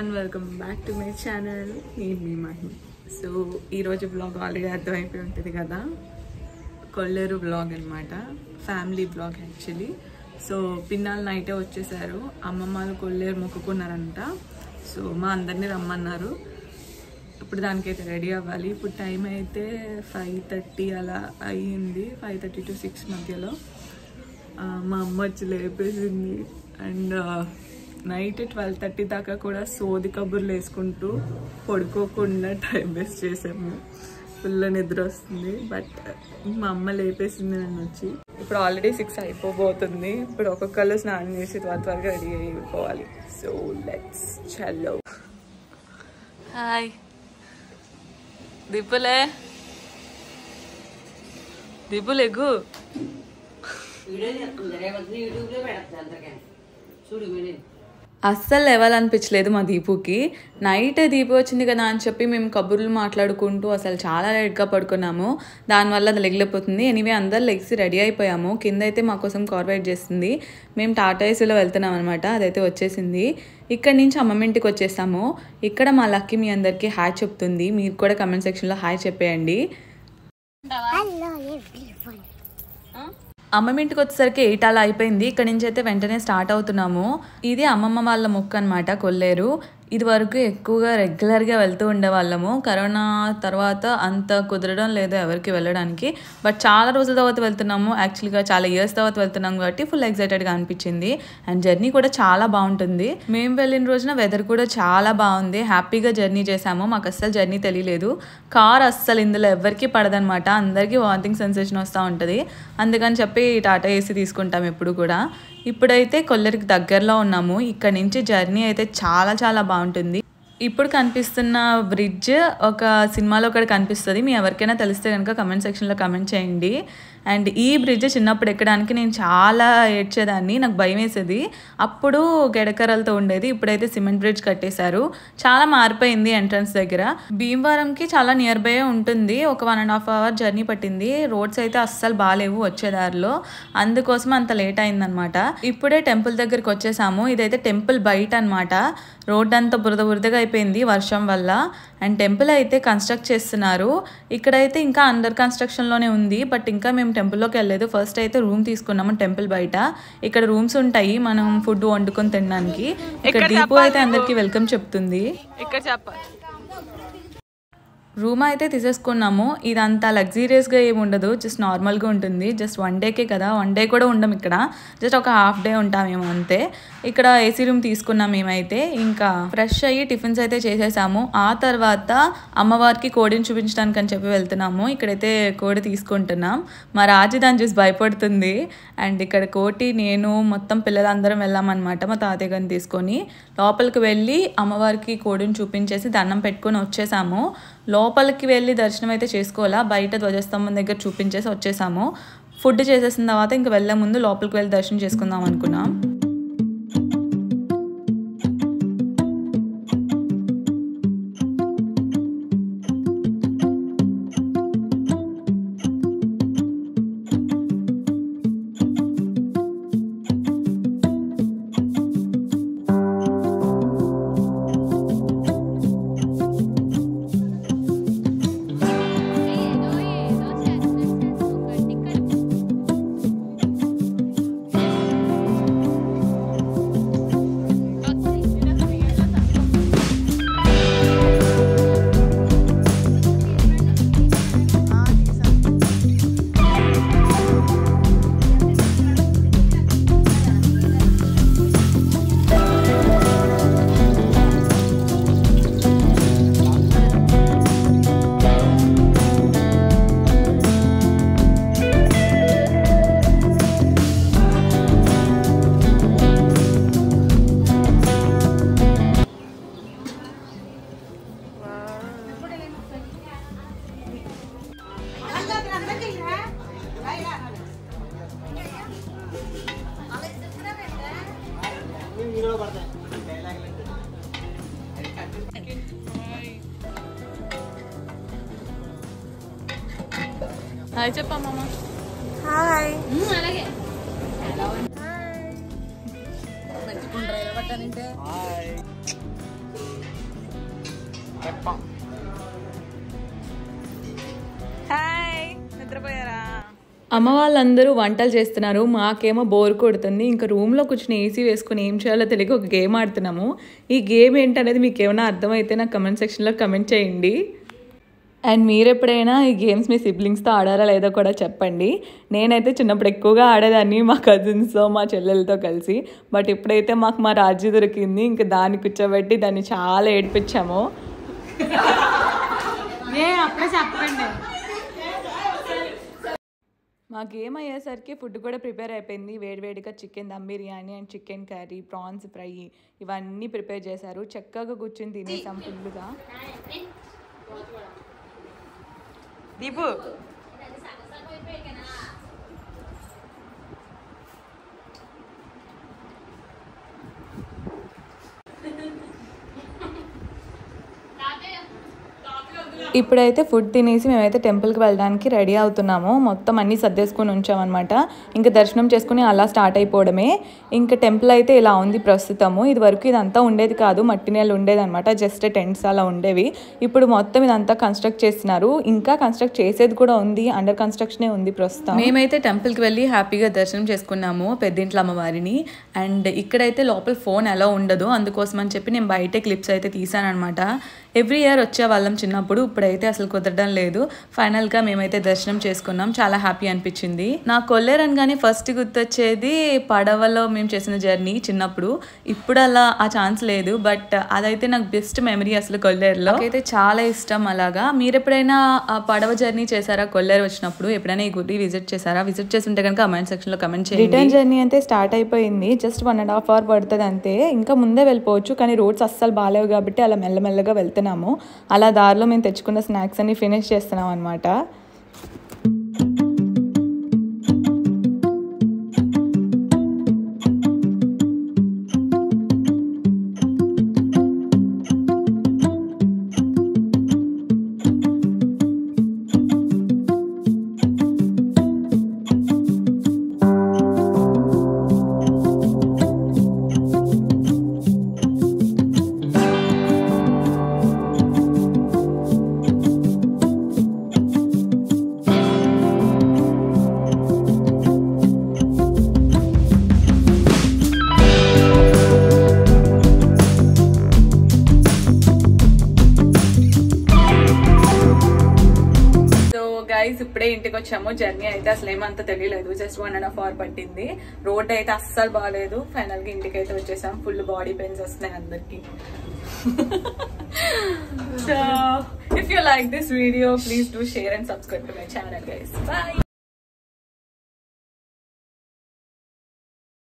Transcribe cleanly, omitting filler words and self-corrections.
everyone, welcome back to my channel. నేను మీ మహిమ. So ఈరోజు blog already అర్థమైపోయి ఉంటుంది కదా, కొల్లేరు బ్లాగ్ అనమాట, ఫ్యామిలీ బ్లాగ్ యాక్చువల్లీ. సో పిన్నాళ్ళు నైటే వచ్చేసారు, అమ్మమ్మ వాళ్ళు కొల్లేరు మొక్కుకున్నారంట. సో మా అందరినీ రమ్మన్నారు. ఇప్పుడు దానికైతే రెడీ అవ్వాలి. ఇప్పుడు టైం అయితే 5:30 అలా అయ్యింది, 5:30 to 6 మధ్యలో. మా అమ్మ వచ్చి లేపేసింది. అండ్ నైట్ 12:30 దాకా కూడా సోది కబుర్లు వేసుకుంటూ పడుకోకుండా టైం వేస్ట్ చేసాము. ఫుల్ నిద్ర వస్తుంది, బట్ మా అమ్మ లేపేసింది నన్ను వచ్చి. ఇప్పుడు ఆల్రెడీ 6 అయిపోబోతుంది. ఇప్పుడు ఒక్కొక్కళ్ళు స్నానం చేసి త్వరగా రెడీ అయిపోవాలి. సో లెట్స్ చలో. హాయ్ దీపులే, దీపులేగు అస్సలు లేవాలనిపించలేదు మా దీపుకి. నైట్ దీపు వచ్చింది కదా అని చెప్పి మేము కబుర్లు మాట్లాడుకుంటూ అసలు చాలా లేట్గా పడుకున్నాము. దానివల్ల అది లెగలేకపోతుంది. ఎనీవే అందరు లెగ్సి రెడీ అయిపోయాము. కింద అయితే మా కోసం కార్ వెయిట్ చేస్తుంది. మేము టాటా ఏసీలో వెళ్తున్నాం అనమాట, అదైతే వచ్చేసింది. ఇక్కడ నుంచి అమ్మమ్మ ఇంటికి వచ్చేసాము. ఇక్కడ మా లక్కీ మీ అందరికీ హాయ్ చెప్తుంది. మీరు కూడా కమెంట్ సెక్షన్లో హాయ్ చెప్పేయండి. అమ్మమ్మ ఇంటికి వచ్చేసరికి 8 అలా అయిపోయింది. ఇక్కడ నుంచి అయితే వెంటనే స్టార్ట్ అవుతున్నాము. ఇది అమ్మమ్మ వాళ్ళ మొక్కు అనమాట, కొల్లేరు. ఇది వరకు ఎక్కువగా రెగ్యులర్గా వెళ్తూ ఉండేవాళ్ళము. కరోనా తర్వాత అంత కుదరడం లేదు ఎవరికి వెళ్ళడానికి, బట్ చాలా రోజుల తర్వాత వెళ్తున్నాము. యాక్చువల్గా చాలా ఇయర్స్ తర్వాత వెళ్తున్నాం కాబట్టి ఫుల్ ఎక్సైటెడ్గా అనిపించింది. అండ్ జర్నీ కూడా చాలా బాగుంటుంది. మేము వెళ్ళిన రోజున వెదర్ కూడా చాలా బాగుంది. హ్యాపీగా జర్నీ చేసాము. మాకు అస్సలు జర్నీ తెలియలేదు. కార్ అస్సలు ఇందులో ఎవరికి పడదనమాట, అందరికీ వామిటింగ్ సెన్సేషన్ వస్తూ ఉంటుంది. అందుకని చెప్పి టాటా ఏసీ తీసుకుంటాం ఎప్పుడు కూడా. ఇప్పుడైతే కొల్లేరుకి దగ్గరలో ఉన్నాము. ఇక్కడ నుంచి జర్నీ అయితే చాలా చాలా బాగుంటుంది. ఇప్పుడు కనిపిస్తున్న బ్రిడ్జ్ ఒక సినిమాలో ఒకటి కనిపిస్తుంది. మీ ఎవరికైనా తెలిస్తే కనుక కమెంట్ సెక్షన్లో కమెంట్ చేయండి. అండ్ ఈ బ్రిడ్జ్ చిన్నప్పుడు ఎక్కడానికి నేను చాలా ఏడ్చేదాన్ని, నాకు భయం వేసేది. అప్పుడు గెడకరలతో ఉండేది, ఇప్పుడైతే సిమెంట్ బ్రిడ్జ్ కట్టేశారు. చాలా మారిపోయింది. ఎంట్రన్స్ దగ్గర భీమవరంకి చాలా నియర్ బై ఉంటుంది. ఒక 1.5 hour జర్నీ పట్టింది. రోడ్స్ అయితే అస్సలు బాగాలేవు వచ్చేదారిలో, అందుకోసం అంత లేట్ అయిందనమాట. ఇప్పుడే టెంపుల్ దగ్గరికి వచ్చేసాము. ఇదైతే టెంపుల్ బయట అనమాట. రోడ్ అంతా బురదగా అయిపోయింది వర్షం వల్ల. అండ్ టెంపుల్ అయితే కన్స్ట్రక్ట్ చేస్తున్నారు. ఇక్కడైతే ఇంకా అండర్ కన్స్ట్రక్షన్లోనే ఉంది, బట్ ఇంకా మేము టెంపుల్లోకి వెళ్ళలేదు. ఫస్ట్ అయితే రూమ్ తీసుకున్నాము టెంపుల్ బయట. ఇక్కడ రూమ్స్ ఉంటాయి మనం ఫుడ్ వండుకొని తినడానికి. ఇక్కడ దీపు అయితే అందరికి వెల్కమ్ చెప్తుంది. ఇక్కడ చెప్పాలి. రూమ్ అయితే తీసేసుకున్నాము. ఇదంతా లగ్జీరియస్గా ఏమి ఉండదు, జస్ట్ నార్మల్గా ఉంటుంది. జస్ట్ 1 డేకే కదా, 1 డే కూడా ఉండం ఇక్కడ, జస్ట్ ఒక ½ డే ఉంటామేమో అంతే. ఇక్కడ ఏసీ రూమ్ తీసుకున్నాం మేమైతే. ఇంకా ఫ్రెష్ అయ్యి టిఫిన్స్ అయితే చేసేసాము. ఆ తర్వాత అమ్మవారికి కోడిని చూపించడానికి అని చెప్పి వెళ్తున్నాము. ఇక్కడైతే కోడి తీసుకుంటున్నాం. మా రాజు దాన్ని చూసి భయపడుతుంది. అండ్ ఇక్కడ కోటి, నేను, మొత్తం పిల్లలందరం వెళ్ళామన్నమాట మా తాతయ్య గారిని తీసుకొని. లోపలికి వెళ్ళి అమ్మవారికి కోడిని చూపించేసి దండం పెట్టుకొని వచ్చేసాము. లోపలికి వెళ్ళి దర్శనం అయితే చేసుకోవాలా, బయట ధ్వజస్తంభం దగ్గర చూపించేసి వచ్చేసాము. ఫుడ్ చేసేసిన తర్వాత ఇంకా వెళ్ళే ముందు లోపలికి వెళ్ళి దర్శనం చేసుకుందాం అనుకున్నాం. హాయ్ చెప్పమ్మా. హాయ్. అలాగే హాయ్, నిద్రపోయారా? అమ్మ వాళ్ళందరూ వంటలు చేస్తున్నారు, మాకేమో బోర్ కొడుతుంది. ఇంకా రూమ్లో కూర్చొని ఏసీ వేసుకుని ఏం చేయాలో తెలియక ఒక గేమ్ ఆడుతున్నాము. ఈ గేమ్ ఏంటనేది మీకు ఏమైనా అర్థమైతే నాకు కమెంట్ సెక్షన్లో కమెంట్ చేయండి. అండ్ మీరు ఎప్పుడైనా ఈ గేమ్స్ మీ సిబ్లింగ్స్తో ఆడారా లేదో కూడా చెప్పండి. నేనైతే చిన్నప్పుడు ఎక్కువగా ఆడేదాన్ని మా కజిన్స్తో, మా చెల్లెలతో కలిసి. బట్ ఇప్పుడైతే మాకు మా రాజీ దొరికింది, ఇంకా దాన్ని కూర్చోబెట్టి దాన్ని చాలా ఏడిపించాము. చెప్పండి. మా గేమ్ అయ్యేసరికి ఫుడ్ కూడా ప్రిపేర్ అయిపోయింది. వేడివేడిగా chicken dum biryani and chicken curry, prawns fry ఇవన్నీ ప్రిపేర్ చేశారు. చక్కగా కూర్చొని తినేసాం ఫుల్గా. దీపు ఇప్పుడైతే ఫుడ్ తినేసి మేమైతే టెంపుల్కి వెళ్ళడానికి రెడీ అవుతున్నాము. మొత్తం అన్నీ సర్దేసుకొని ఉంచామన్నమాట. ఇంకా దర్శనం చేసుకుని అలా స్టార్ట్ అయిపోవడమే. ఇంకా టెంపుల్ అయితే ఇలా ఉంది ప్రస్తుతము. ఇది వరకు ఇదంతా ఉండేది కాదు, మట్టి నేలు ఉండేదన్నమాట. జస్ట్ టెంట్స్ అలా ఉండేవి. ఇప్పుడు మొత్తం ఇదంతా కన్స్ట్రక్ట్ చేస్తున్నారు. ఇంకా కన్స్ట్రక్ట్ చేసేది కూడా ఉంది, అండర్ కన్స్ట్రక్షనే ఉంది ప్రస్తుతం. మేమైతే టెంపుల్కి వెళ్ళి హ్యాపీగా దర్శనం చేసుకున్నాము పెద్దింట్ల అమ్మవారిని. అండ్ ఇక్కడైతే లోపల ఫోన్ ఎలా ఉండదు, అందుకోసం అని చెప్పి నేను బయటే క్లిప్స్ అయితే తీసానమాట. ఎవ్రీ ఇయర్ వచ్చే వాళ్ళం చిన్నప్పుడు, ఇప్పుడైతే అసలు కుదరడం లేదు. ఫైనల్గా మేమైతే దర్శనం చేసుకున్నాం, చాలా హ్యాపీ అనిపించింది. నా కొల్లేరు అనగానే ఫస్ట్ గుర్తొచ్చేది పడవలో మేము చేసిన జర్నీ చిన్నప్పుడు. ఇప్పుడు అలా ఆ ఛాన్స్ లేదు, బట్ అదైతే నాకు బెస్ట్ మెమరీ అసలు కొల్లేరులో. అయితే చాలా ఇష్టం అలాగా. మీరు ఎప్పుడైనా పడవ జర్నీ చేశారా కొల్లేరు వచ్చినప్పుడు? ఎప్పుడైనా ఈ గుడి విజిట్ చేశారా? విజిట్ చేస్తుంటే కనుక కమెంట్ సెక్షన్లో కమెంట్ చేయండి. రిటర్న్ జర్నీ అయితే స్టార్ట్ అయిపోయింది. జస్ట్ 1.5 hours పడుతుంది అంతే. ఇంకా ముందే వెళ్ళిపోవచ్చు, కానీ రోడ్స్ అస్సలు బాగాలేవు కాబట్టి అలా మెల్లమెల్లగా వెళ్తున్నాము. అలా దారిలో మేము తెచ్చుకున్న స్నాక్స్ అన్ని ఫినిష్ చేస్తున్నాం అనమాట. ఇప్పుడే ఇంటికి వచ్చాము. జర్నీ అయితే అసలు ఏమంత తెలియలేదు, జస్ట్ 1.5 hours పట్టింది. రోడ్ అయితే అస్సలు బాగాలేదు. ఫైనల్ గా ఇంటికి అయితే వచ్చేసాం. ఫుల్ బాడీ పెయిన్స్ వస్తున్నాయి అందరికి. So if you like this video, please do share and subscribe to my channel, guys. Bye.